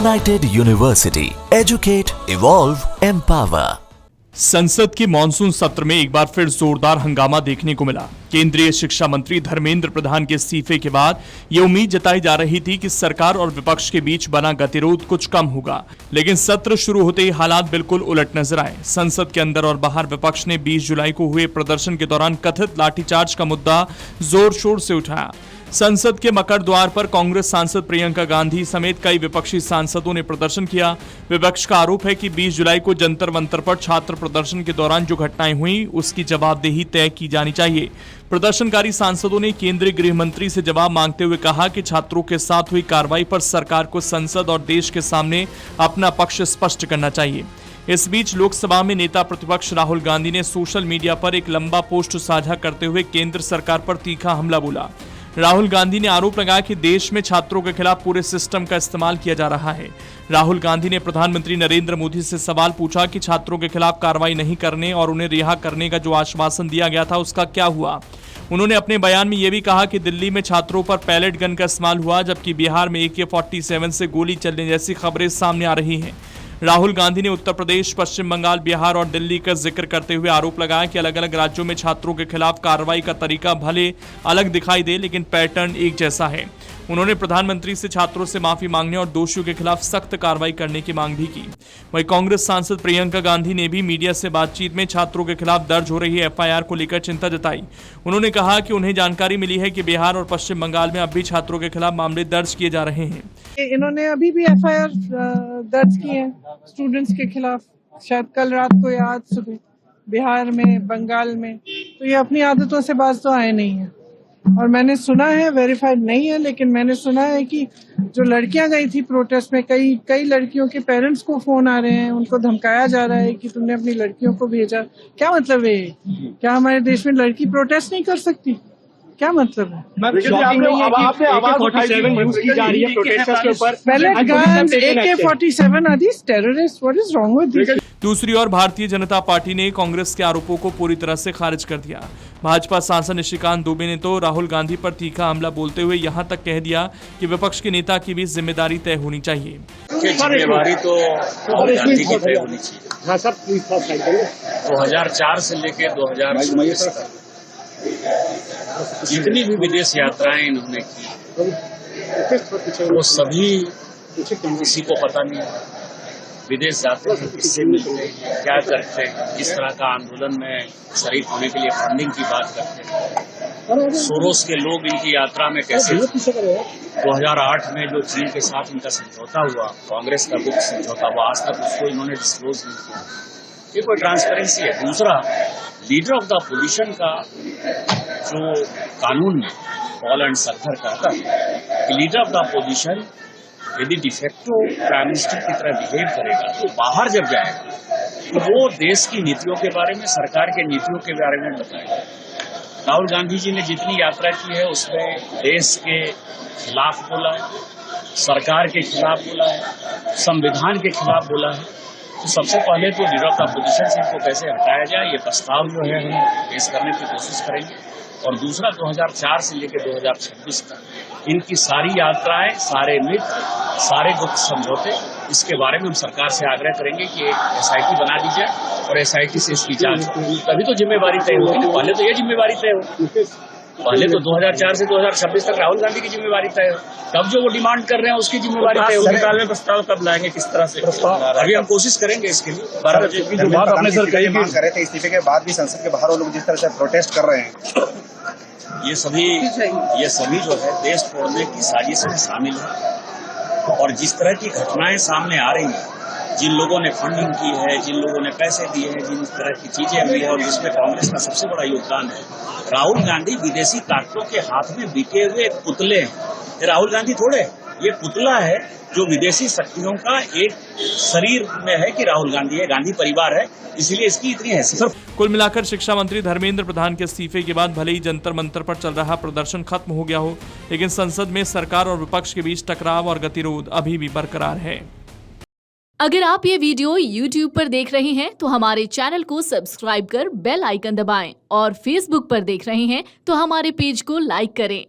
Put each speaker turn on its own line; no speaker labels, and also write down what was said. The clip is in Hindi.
United University. Educate, evolve, empower.
संसद के मॉनसून सत्र में एक बार फिर जोरदार हंगामा देखने को मिला। केंद्रीय शिक्षा मंत्री धर्मेंद्र प्रधान के इस्तीफे के बाद ये उम्मीद जताई जा रही थी कि सरकार और विपक्ष के बीच बना गतिरोध कुछ कम होगा, लेकिन सत्र शुरू होते ही हालात बिल्कुल उलट नजर आए। संसद के अंदर और बाहर विपक्ष ने 20 जुलाई को हुए प्रदर्शन के दौरान कथित लाठीचार्ज का मुद्दा जोर शोर से उठाया। संसद के मकर द्वार पर कांग्रेस सांसद प्रियंका गांधी समेत कई विपक्षी सांसदों ने प्रदर्शन किया। विपक्ष का आरोप है कि 20 जुलाई को जंतर मंतर पर छात्र प्रदर्शन के दौरान जो घटनाएं हुई उसकी जवाबदेही तय की जानी चाहिए। प्रदर्शनकारी सांसदों ने केंद्रीय गृह मंत्री से जवाब मांगते हुए कहा कि छात्रों के साथ हुई कार्रवाई पर सरकार को संसद और देश के सामने अपना पक्ष स्पष्ट करना चाहिए। इस बीच लोकसभा में नेता प्रतिपक्ष राहुल गांधी ने सोशल मीडिया पर एक लंबा पोस्ट साझा करते हुए केंद्र सरकार पर तीखा हमला बोला। राहुल गांधी ने आरोप लगाया कि देश में छात्रों के खिलाफ पूरे सिस्टम का इस्तेमाल किया जा रहा है। राहुल गांधी ने प्रधानमंत्री नरेंद्र मोदी से सवाल पूछा कि छात्रों के खिलाफ कार्रवाई नहीं करने और उन्हें रिहा करने का जो आश्वासन दिया गया था उसका क्या हुआ। उन्होंने अपने बयान में यह भी कहा कि दिल्ली में छात्रों पर पैलेट गन का इस्तेमाल हुआ, जबकि बिहार में AK-47 से गोली चलने जैसी खबरें सामने आ रही हैं। राहुल गांधी ने उत्तर प्रदेश, पश्चिम बंगाल, बिहार और दिल्ली का जिक्र करते हुए आरोप लगाया कि अलग अलग राज्यों में छात्रों के खिलाफ कार्रवाई का तरीका भले अलग दिखाई दे, लेकिन पैटर्न एक जैसा है। उन्होंने प्रधानमंत्री से छात्रों से माफी मांगने और दोषियों के खिलाफ सख्त कार्रवाई करने की मांग भी की। वहीं कांग्रेस सांसद प्रियंका गांधी ने भी मीडिया से बातचीत में छात्रों के खिलाफ दर्ज हो रही FIR को लेकर चिंता जताई। उन्होंने कहा कि उन्हें जानकारी मिली है कि बिहार और पश्चिम बंगाल में अब भी छात्रों के खिलाफ मामले दर्ज किए जा रहे हैं।
इन्होंने अभी भी FIR दर्ज की है स्टूडेंट्स के खिलाफ, शायद कल रात को या आज सुबह, बिहार में, बंगाल में। तो ये अपनी आदतों से बाज तो आए नहीं है। और मैंने सुना है, वेरीफाइड नहीं है, लेकिन मैंने सुना है कि जो लड़कियां गई थी प्रोटेस्ट में, कई लड़कियों के पेरेंट्स को फोन आ रहे हैं, उनको धमकाया जा रहा है कि तुमने अपनी लड़कियों को भेजा। क्या मतलब है? क्या हमारे देश में लड़की प्रोटेस्ट नहीं कर सकती? क्या मतलब है? AK-47 are these terrorist? What is wrong with this?
दूसरी ओर भारतीय जनता पार्टी ने कांग्रेस के आरोपों को पूरी तरह से खारिज कर दिया। भाजपा सांसद निशिकांत दुबे ने तो राहुल गांधी पर तीखा हमला बोलते हुए यहां तक कह दिया कि विपक्ष के नेता की भी जिम्मेदारी तय होनी चाहिए।
जिम्मेवारी तो राहुल गांधी की तय होनी चाहिए। 2004 से लेकर 2024 तक जितनी भी विदेश यात्राएं इन्होंने की वो सभी किसी को पता नहीं है। विदेश जाते हैं, किससे मिलते हैं, क्या करते हैं, किस तरह का आंदोलन में शरीक होने के लिए फंडिंग की बात करते हैं। सोरोस के लोग इनकी यात्रा में कैसे 2008 में जो चीन के साथ इनका समझौता हुआ, कांग्रेस का गुप्त समझौता हुआ, आज तक उसको इन्होंने डिस्क्लोज नहीं किया। ये कोई ट्रांसपेरेंसी है। दूसरा, लीडर ऑफ द अपोजिशन का जो कानून में पॉल एंड सत्तर कहता है कि लीडर ऑफ द अपोजिशन यदि डिफेक्टो प्राइम मिनिस्टर की तरह बिहेव करेगा तो बाहर जब जाएगा तो वो देश की नीतियों के बारे में, सरकार के नीतियों के बारे में बताएगा। राहुल गांधी जी ने जितनी यात्रा की है उसमें देश के खिलाफ बोला है, सरकार के खिलाफ बोला है, संविधान के खिलाफ बोला है। तो सबसे पहले तो लीडर ऑफ द अपोजिशन से इनको कैसे हटाया जाए, ये प्रस्ताव जो है हम पेश करने की कोशिश करेंगे। और दूसरा, 2004 से लेकर 2026 तक इनकी सारी यात्राएं, सारे मित्र, सारे गुप्त समझौते, इसके बारे में हम सरकार से आग्रह करेंगे कि एक SIT बना दी जाए और SIT से इसकी जांच हो, तभी तो जिम्मेवारी तय होगी। पहले तो ये जिम्मेवारी तय हो, पहले तो 2004 से 2026 तक राहुल गांधी की जिम्मेवारी तय हो, तब जो वो डिमांड कर रहे हैं उसकी जिम्मेवारी तय होगी। सरकार में प्रस्ताव कब लाएंगे, किस तरह से? अभी हम कोशिश करेंगे इसके लिए। 12 बजे की जो बात आपने सर कही मांग कर रहे थे, इस्तीफे के बाद भी संसद के बाहर वो लोग जिस तरह से प्रोटेस्ट कर रहे हैं, ये सभी जो है देश तोड़ने की साजिश में शामिल है। और जिस तरह की घटनाएं सामने आ रही हैं, जिन लोगों ने फंडिंग की है, जिन लोगों ने पैसे दिए हैं, जिन तरह की चीजें हुई है, और जिसमें कांग्रेस का सबसे बड़ा योगदान है। राहुल गांधी विदेशी ताकतों के हाथ में बिके हुए पुतले हैं। ये राहुल गांधी थोड़े, ये पुतला है जो विदेशी शक्तियों का एक शरीर में है कि राहुल गांधी है, गांधी परिवार है, इसलिए इसकी इतनी हैसियत।
कुल मिलाकर शिक्षा मंत्री धर्मेंद्र प्रधान के इस्तीफे के बाद भले ही जंतर मंतर पर चल रहा प्रदर्शन खत्म हो गया हो, लेकिन संसद में सरकार और विपक्ष के बीच टकराव और गतिरोध अभी भी बरकरार है।
अगर आप ये वीडियो YouTube पर देख रहे हैं तो हमारे चैनल को सब्सक्राइब कर बेल आइकन दबाएं, और Facebook पर देख रहे हैं तो हमारे पेज को लाइक करें।